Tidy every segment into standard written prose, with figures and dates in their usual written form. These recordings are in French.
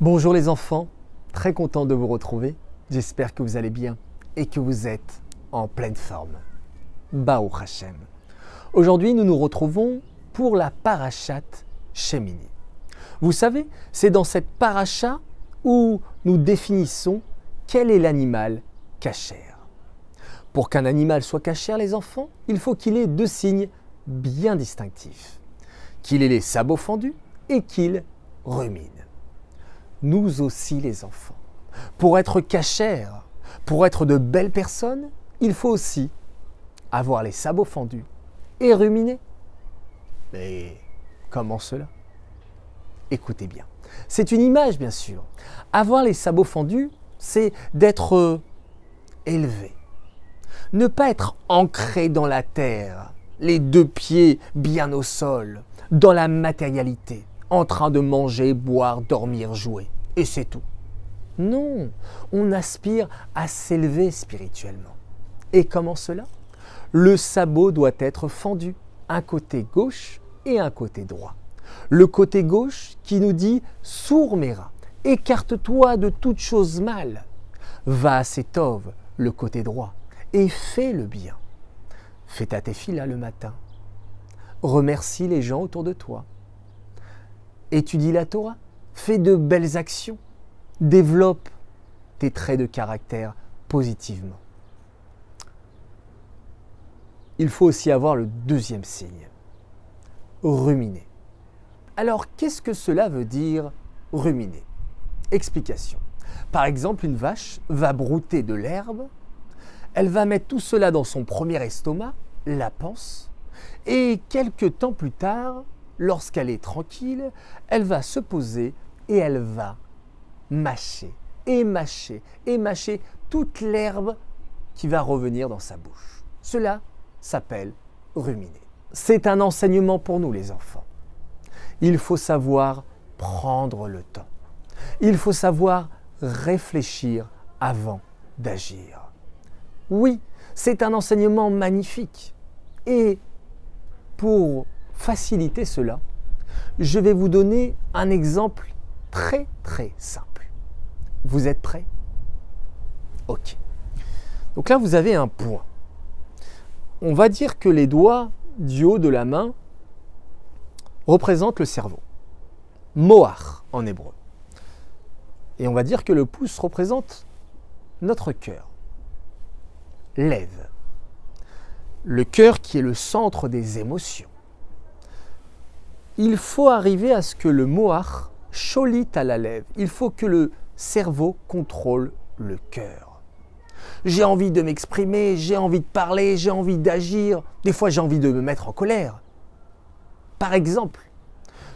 Bonjour les enfants, très content de vous retrouver. J'espère que vous allez bien et que vous êtes en pleine forme. Baruch Hashem. Aujourd'hui, nous nous retrouvons pour la parachate Shemini. Vous savez, c'est dans cette paracha où nous définissons quel est l'animal cachère. Pour qu'un animal soit cachère, les enfants, il faut qu'il ait deux signes bien distinctifs. Qu'il ait les sabots fendus et qu'il rumine. Nous aussi les enfants. Pour être cachère, pour être de belles personnes, il faut aussi avoir les sabots fendus et ruminer. Mais comment cela? Écoutez bien. C'est une image, bien sûr. Avoir les sabots fendus, c'est d'être élevé. Ne pas être ancré dans la terre, les deux pieds bien au sol, dans la matérialité, en train de manger, boire, dormir, jouer. Et c'est tout. Non, on aspire à s'élever spirituellement. Et comment cela? Le sabot doit être fendu, un côté gauche et un côté droit. Le côté gauche qui nous dit « Sourmera », écarte-toi de toute chose mal. Va à Setov, le côté droit, et fais le bien. Fais ta tefila le matin. Remercie les gens autour de toi. Étudie la Torah. Fais de belles actions. Développe tes traits de caractère positivement. Il faut aussi avoir le deuxième signe. Ruminer. Alors, qu'est-ce que cela veut dire ruminer? Explication. Par exemple, une vache va brouter de l'herbe, elle va mettre tout cela dans son premier estomac, la panse, et quelques temps plus tard, lorsqu'elle est tranquille, elle va se poser et elle va mâcher et mâcher et mâcher toute l'herbe qui va revenir dans sa bouche. Cela s'appelle ruminer. C'est un enseignement pour nous les enfants. Il faut savoir prendre le temps. Il faut savoir réfléchir avant d'agir. Oui, c'est un enseignement magnifique. Et pour faciliter cela, je vais vous donner un exemple très simple. Vous êtes prêts? Ok. Donc là, vous avez un point. On va dire que les doigts du haut de la main représentent le cerveau. Moach en hébreu. Et on va dire que le pouce représente notre cœur. Lève. Le cœur qui est le centre des émotions. Il faut arriver à ce que le moach cholite à la lèvre. Il faut que le cerveau contrôle le cœur. J'ai envie de m'exprimer, j'ai envie de parler, j'ai envie d'agir. Des fois, j'ai envie de me mettre en colère. Par exemple,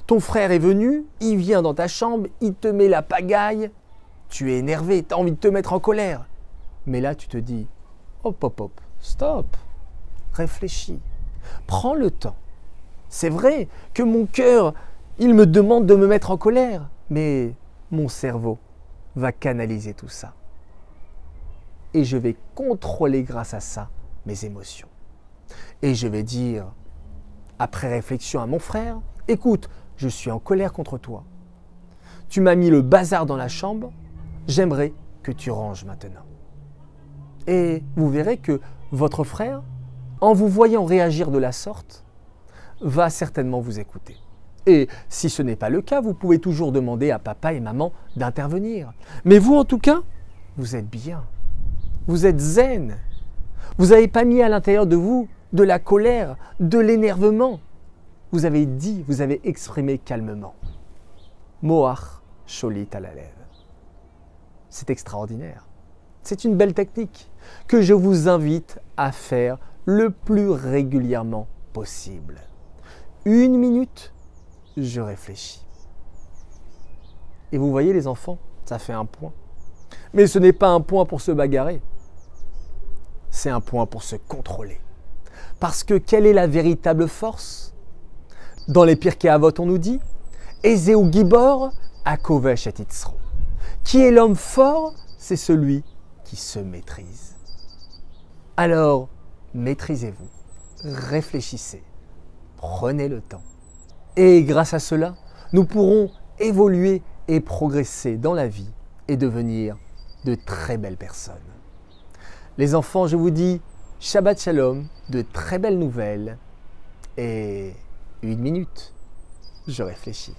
ton frère est venu, il vient dans ta chambre, il te met la pagaille. Tu es énervé, tu as envie de te mettre en colère. Mais là, tu te dis, hop, stop, réfléchis, prends le temps. C'est vrai que mon cœur, il me demande de me mettre en colère, mais mon cerveau va canaliser tout ça. Et je vais contrôler grâce à ça mes émotions. Et je vais dire, après réflexion à mon frère, écoute, je suis en colère contre toi. Tu m'as mis le bazar dans la chambre, j'aimerais que tu ranges maintenant. Et vous verrez que votre frère, en vous voyant réagir de la sorte, va certainement vous écouter. Et si ce n'est pas le cas, vous pouvez toujours demander à papa et maman d'intervenir. Mais vous, en tout cas, vous êtes bien. Vous êtes zen. Vous n'avez pas mis à l'intérieur de vous de la colère, de l'énervement. Vous avez dit, vous avez exprimé calmement. Moach cholit à la lèvre. C'est extraordinaire. C'est une belle technique que je vous invite à faire le plus régulièrement possible. 1 minute, je réfléchis. Et vous voyez les enfants, ça fait un point. Mais ce n'est pas un point pour se bagarrer. C'est un point pour se contrôler. Parce que quelle est la véritable force? Dans les Pirkei Avot, on nous dit Ezeu Gibor Hakovesh et Yitzro. Qui est l'homme fort? C'est celui qui se maîtrise. Alors, maîtrisez-vous, réfléchissez, prenez le temps. Et grâce à cela, nous pourrons évoluer et progresser dans la vie et devenir de très belles personnes. Les enfants, je vous dis Shabbat Shalom, de très belles nouvelles et 1 minute, je réfléchis.